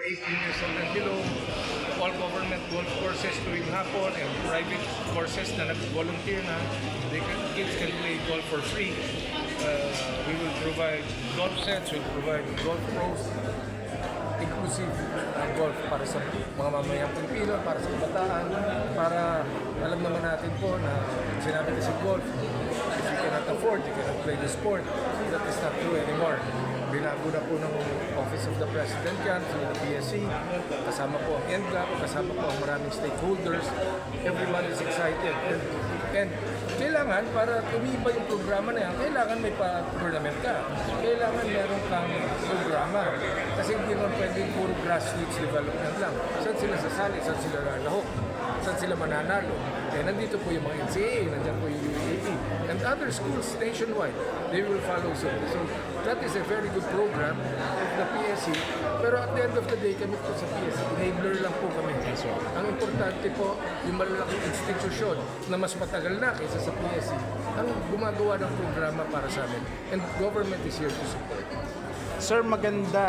18 years old and below, all government golf courses tuwing hapon and private courses na nag-volunteer na, kids can play golf for free. We will provide golf sets, we'll provide golf pros, inclusive golf para sa mga mamayang Pilipino, para sa kabataan, para alam naman natin po na sinabi kasi golf, if you cannot afford, you cannot play the sport. That is not true anymore. Binago na po ng Office of the President yan, ng PSC, kasama po ang NGAP, kasama po ang maraming stakeholders. Everyone is excited. And kailangan, para tumiba yung programa na yan, kailangan may pa-tournament ka. Kailangan meron kang programa. Kasi hindi naman pwedeng puro grassroots development lang. Saan sila sasali? Saan sila lalahok? Saan sila mananalo? Eh, nandito po yung mga NCAA, nandiyan po yung UAP, and other schools nationwide, they will follow suit. So, that is a very good program of the PSC. Pero at the end of the day, kami po sa PSC, enabler lang po kami. Ang importante po, yung malalaking institusyon na mas matagal na kaysa sa PSC, ang gumagawa ng programa para sa amin. And government is here to support. Sir, maganda